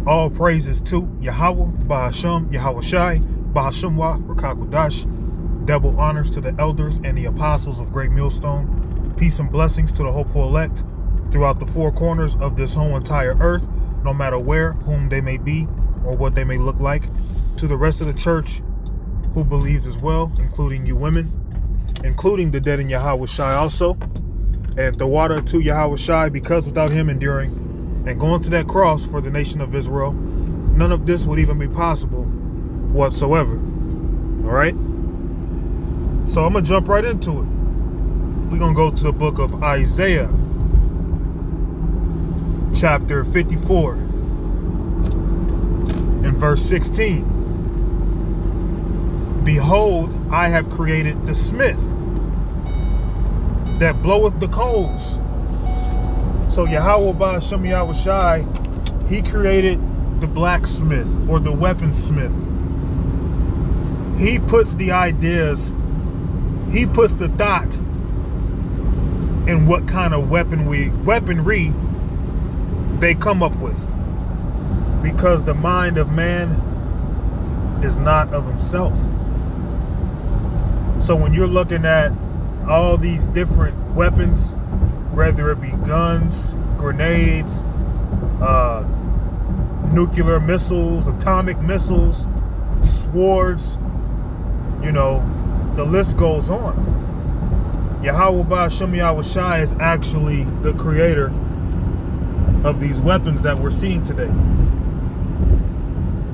All praises to Yahweh, Bahasham, Yahweh Shai, Bahashemwa, Rakakwadash. Double honors to the elders and the apostles of Great Millstone. Peace and blessings to the hopeful elect throughout the four corners of this whole entire earth, no matter where, whom they may be, or what they may look like. To the rest of the church who believes as well, including you women, including the dead in Yahweh Shai also. And the water to Yahweh Shai, because without him enduring and going to that cross for the nation of Israel, none of this would even be possible whatsoever. All right? So I'm going to jump right into it. We're going to go to the book of Isaiah, chapter 54, and verse 16. Behold, I have created the smith that bloweth the coals. So Yahweh Ba'ashem Yahweh Shai, he created the blacksmith or the weaponsmith. He puts the ideas, he puts the thought in what kind of weaponry they come up with. Because the mind of man is not of himself. So when you're looking at all these different weapons, whether it be guns, grenades, nuclear missiles, atomic missiles, swords, you know, the list goes on. Yahweh Ba'ashem Yahweh Shai is actually the creator of these weapons that we're seeing today.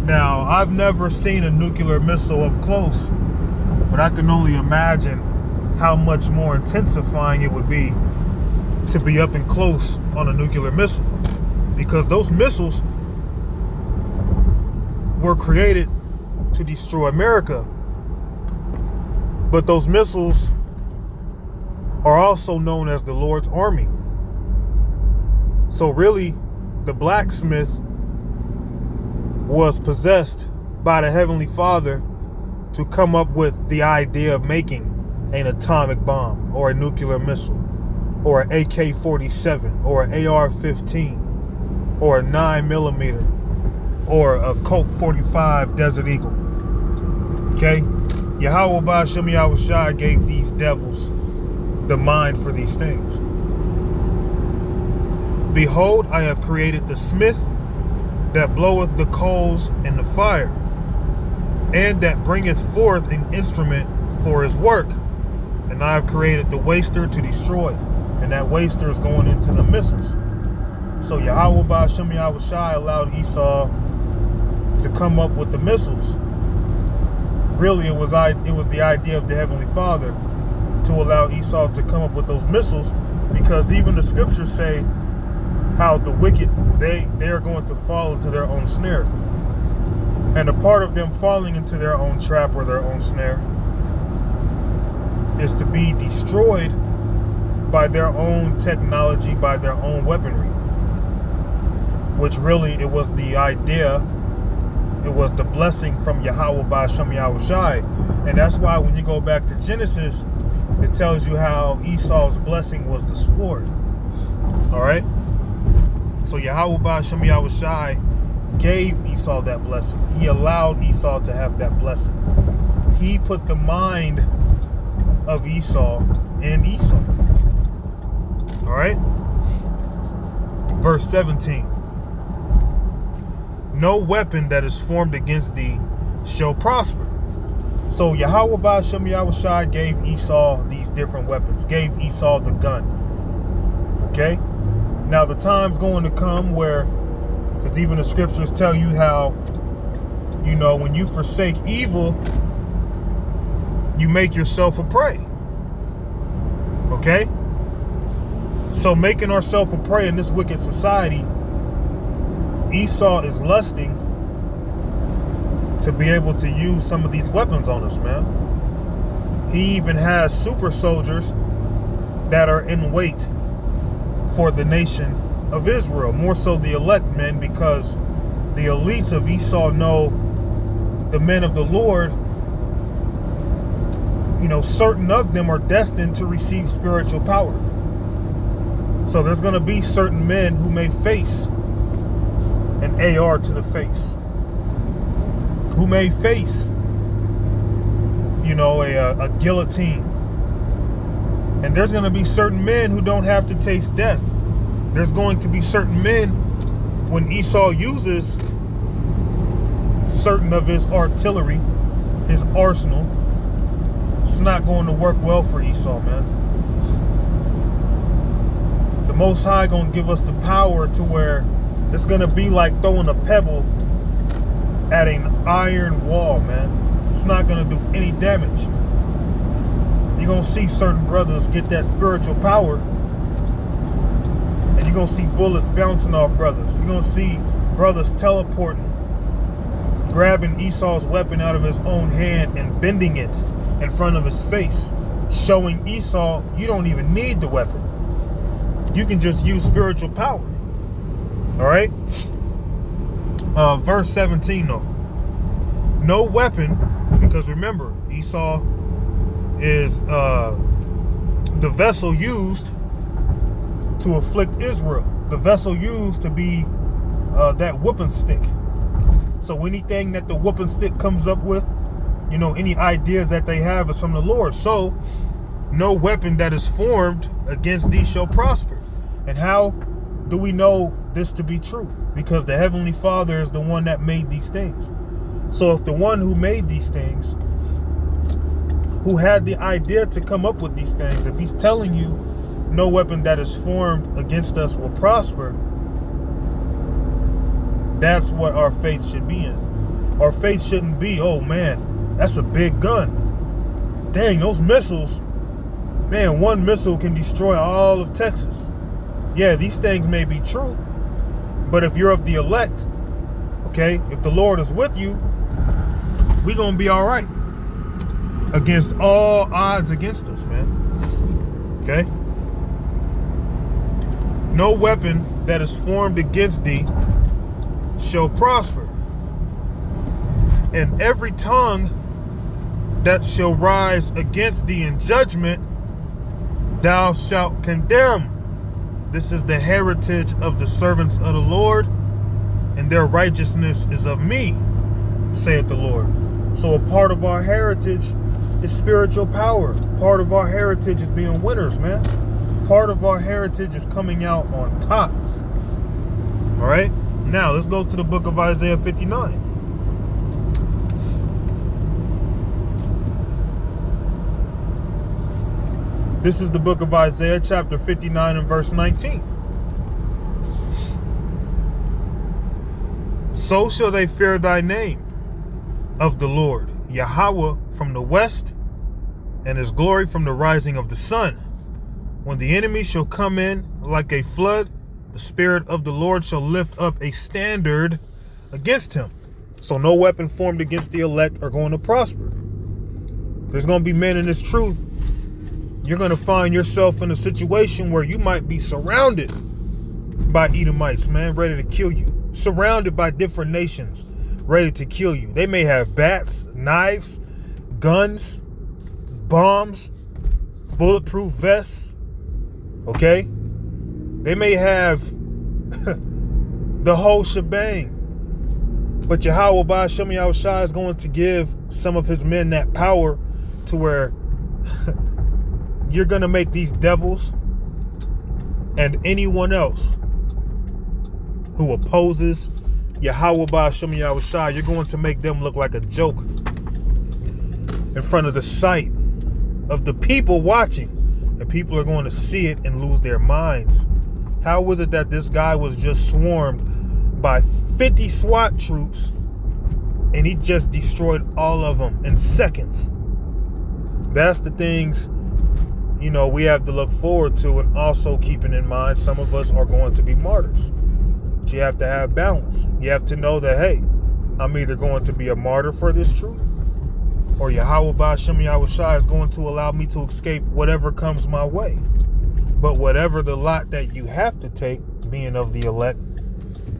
Now, I've never seen a nuclear missile up close, but I can only imagine how much more intensifying it would be to be up and close on a nuclear missile, because those missiles were created to destroy America, but those missiles are also known as the Lord's army. So really, the blacksmith was possessed by the Heavenly Father to come up with the idea of making an atomic bomb or a nuclear missile, or an AK-47, or an AR-15, or a 9mm, or a Colt 45 Desert Eagle. Okay? Yahweh Ba'ashem Yahweh Shai gave these devils the mind for these things. Behold, I have created the smith that bloweth the coals in the fire, and that bringeth forth an instrument for his work. And I have created the waster to destroy. And that waster is going into the missiles. So Yahweh Ba'ashem Yahweh Shai allowed Esau to come up with the missiles. Really, it was the idea of the Heavenly Father to allow Esau to come up with those missiles, because even the scriptures say how the wicked, they are going to fall into their own snare. And a part of them falling into their own trap or their own snare is to be destroyed by their own technology, by their own weaponry. Which really, it was the idea, it was the blessing from Yahweh Ba'ashem Yahweh Shai. And that's why when you go back to Genesis, it tells you how Esau's blessing was the sword. Alright? So Yahweh Ba'ashem Yahweh Shai gave Esau that blessing. He allowed Esau to have that blessing. He put the mind of Esau in Esau. All right? Verse 17. No weapon that is formed against thee shall prosper. So Yahweh Ba'ashem Yahweh Shai gave Esau these different weapons. Gave Esau the gun. Okay? Now the time's going to come where, because even the scriptures tell you how, you know, when you forsake evil, you make yourself a prey. Okay? So making ourselves a prey in this wicked society, Esau is lusting to be able to use some of these weapons on us, man. He even has super soldiers that are in wait for the nation of Israel, more so the elect men, because the elites of Esau know the men of the Lord, you know, certain of them are destined to receive spiritual power. So there's going to be certain men who may face an AR to the face, who may face, a guillotine. And there's going to be certain men who don't have to taste death. There's going to be certain men, when Esau uses certain of his artillery, his arsenal, it's not going to work well for Esau, man. The Most High going to give us the power to where it's going to be like throwing a pebble at an iron wall, man. It's not going to do any damage. You're going to see certain brothers get that spiritual power, and you're going to see bullets bouncing off brothers. You're going to see brothers teleporting, grabbing Esau's weapon out of his own hand and bending it in front of his face, showing Esau you don't even need the weapon. You can just use spiritual power. All right? Verse 17, though. No weapon, because remember, Esau is the vessel used to afflict Israel. The vessel used to be that whooping stick. So anything that the whooping stick comes up with, any ideas that they have is from the Lord. So no weapon that is formed against thee shall prosper. And how do we know this to be true? Because the Heavenly Father is the one that made these things. So if the one who made these things, who had the idea to come up with these things, if he's telling you no weapon that is formed against us will prosper, that's what our faith should be in. Our faith shouldn't be, oh man, that's a big gun. Dang, those missiles, man, one missile can destroy all of Texas. Yeah, these things may be true, but if you're of the elect, okay, if the Lord is with you, we're going to be all right against all odds against us, man. Okay? No weapon that is formed against thee shall prosper, and every tongue that shall rise against thee in judgment thou shalt condemn. This is the heritage of the servants of the Lord, and their righteousness is of me, saith the Lord. So a part of our heritage is spiritual power. Part of our heritage is being winners, man. Part of our heritage is coming out on top. All right? Now, let's go to the book of Isaiah 59. This is the book of Isaiah, chapter 59 and verse 19. So shall they fear thy name of the Lord, Yahweh from the west, and his glory from the rising of the sun. When the enemy shall come in like a flood, the Spirit of the Lord shall lift up a standard against him. So no weapon formed against the elect are going to prosper. There's going to be men in this truth. You're going to find yourself in a situation where you might be surrounded by Edomites, man, ready to kill you. Surrounded by different nations, ready to kill you. They may have bats, knives, guns, bombs, bulletproof vests. Okay? They may have the whole shebang. But Yahweh Ba'ashem Yahushua is going to give some of his men that power to where you're going to make these devils and anyone else who opposes Yahweh Ba'ashem Yahushua, you're going to make them look like a joke in front of the sight of the people watching. And people are going to see it and lose their minds. How was it that this guy was just swarmed by 50 SWAT troops and he just destroyed all of them in seconds? That's the things, we have to look forward to, and also keeping in mind some of us are going to be martyrs. But you have to have balance. You have to know that, hey, I'm either going to be a martyr for this truth, or Yahweh Ba'ashem Yahushua is going to allow me to escape whatever comes my way. But whatever the lot that you have to take, being of the elect,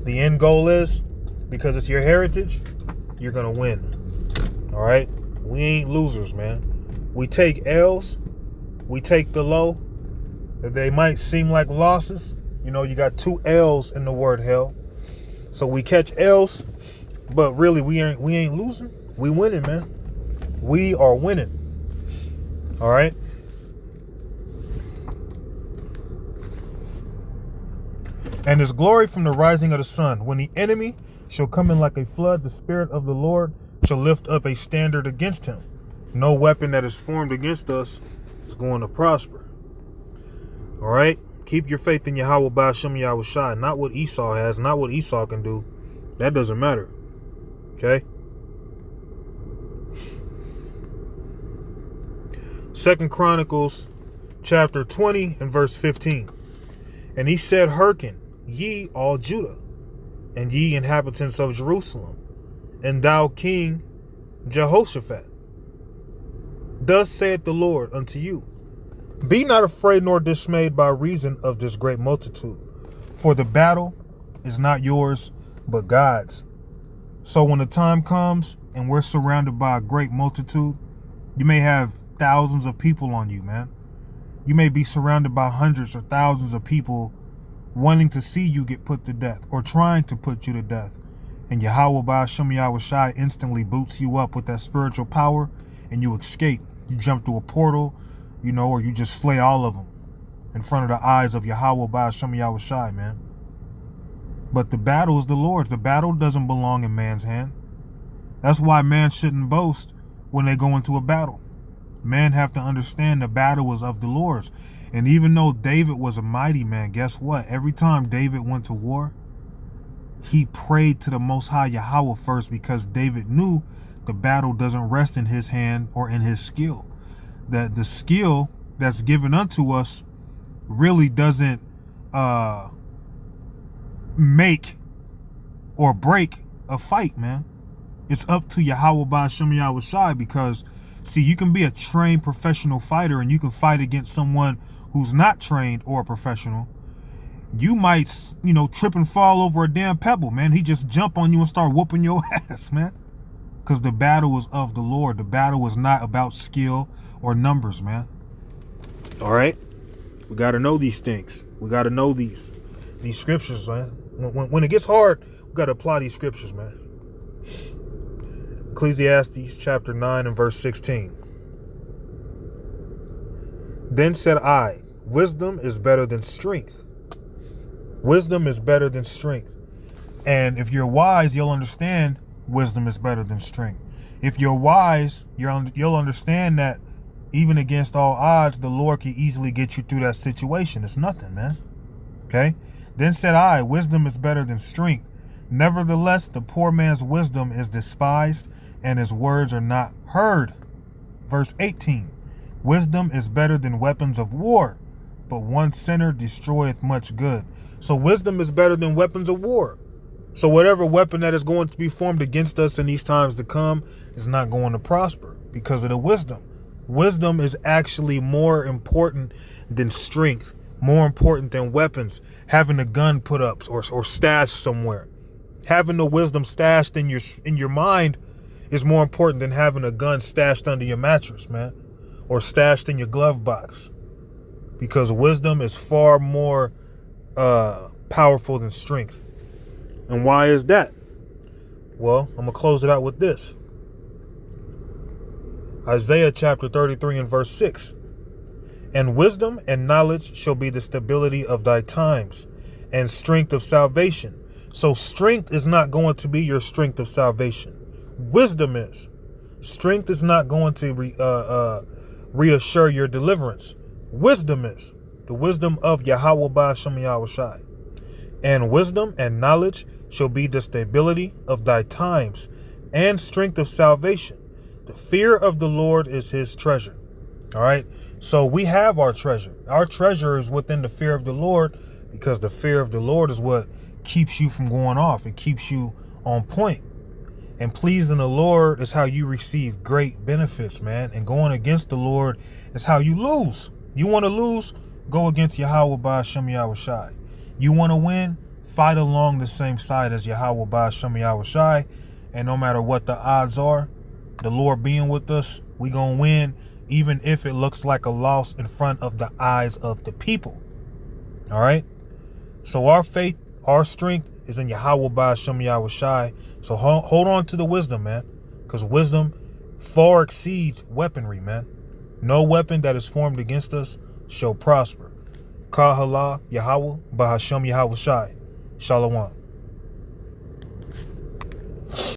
the end goal is, because it's your heritage, you're going to win. All right? We ain't losers, man. We take L's. We take the low. They might seem like losses. You got 2 L's in the word hell. So we catch L's, but really we ain't losing. We winning, man. We are winning. All right. And his glory from the rising of the sun. When the enemy shall come in like a flood, the Spirit of the Lord shall lift up a standard against him. No weapon that is formed against us is going to prosper. All right. Keep your faith in Yahweh Ba'ashem Yahweh Shai. Not what Esau has, not what Esau can do. That doesn't matter. Okay. 2 Chronicles chapter 20 and verse 15. And he said, hearken, ye all Judah, and ye inhabitants of Jerusalem, and thou King Jehoshaphat. Thus saith the Lord unto you, be not afraid nor dismayed by reason of this great multitude, for the battle is not yours, but God's. So when the time comes and we're surrounded by a great multitude, you may have thousands of people on you, man. You may be surrounded by hundreds or thousands of people wanting to see you get put to death or trying to put you to death. And Yahweh Ba'ashem Yahweh Shai instantly boots you up with that spiritual power and you escape. You jump through a portal, you know, or you just slay all of them in front of the eyes of Yahweh Ba'ashem Yahweh Shai, man. But the battle is the Lord's. The battle doesn't belong in man's hand. That's why man shouldn't boast when they go into a battle. Men have to understand the battle is of the Lord's. And even though David was a mighty man, guess what? Every time David went to war, he prayed to the Most High Yahweh first, because David knew the battle doesn't rest in his hand or in his skill. That the skill that's given unto us really doesn't make or break a fight, man. It's up to Yahweh Ba'ashem Yahweh Shai, because see, you can be a trained professional fighter and you can fight against someone who's not trained or a professional. You might, you know, trip and fall over a damn pebble, man. He just jump on you and start whooping your ass, man. Because the battle is of the Lord. The battle is not about skill or numbers, man. All right? We got to know these things. We got to know these scriptures, man. When it gets hard, we got to apply these scriptures, man. Ecclesiastes chapter 9 and verse 16. Then said I, wisdom is better than strength. Wisdom is better than strength. And if you're wise, you'll understand wisdom is better than strength. If you're wise, you'll understand that even against all odds, the Lord can easily get you through that situation. It's nothing, man. Okay? Then said I, wisdom is better than strength. Nevertheless, the poor man's wisdom is despised, and his words are not heard. Verse 18. Wisdom is better than weapons of war, but one sinner destroyeth much good. So wisdom is better than weapons of war. So whatever weapon that is going to be formed against us in these times to come is not going to prosper because of the wisdom. Wisdom is actually more important than strength, more important than weapons, having a gun put up or stashed somewhere. Having the wisdom stashed in your mind is more important than having a gun stashed under your mattress, man, or stashed in your glove box, because wisdom is far more powerful than strength. And why is that? Well, I'm going to close it out with this. Isaiah chapter 33 and verse 6. And wisdom and knowledge shall be the stability of thy times, and strength of salvation. So strength is not going to be your strength of salvation. Wisdom is. Strength is not going to reassure your deliverance. Wisdom is. The wisdom of Yahweh Ba'ashem Yahweh Shai. And wisdom and knowledge shall be the stability of thy times, and strength of salvation. The fear of the Lord is his treasure. All right. So we have our treasure. Our treasure is within the fear of the Lord, because the fear of the Lord is what keeps you from going off. It keeps you on point. And pleasing the Lord is how you receive great benefits, man. And going against the Lord is how you lose. You want to lose? Go against Yahweh Ba'ashem Yahweh Shai. You want to win? Fight along the same side as Yahweh Ba'ashem Yahweh Shai. And no matter what the odds are, the Lord being with us, we going to win, even if it looks like a loss in front of the eyes of the people. All right? So our faith, our strength, is in Yahweh Ba'ashem Yahweh Shai. So hold on to the wisdom, man. Because wisdom far exceeds weaponry, man. No weapon that is formed against us shall prosper. Kahala Yahweh Ba'ashem Yahweh Shai. Shalom.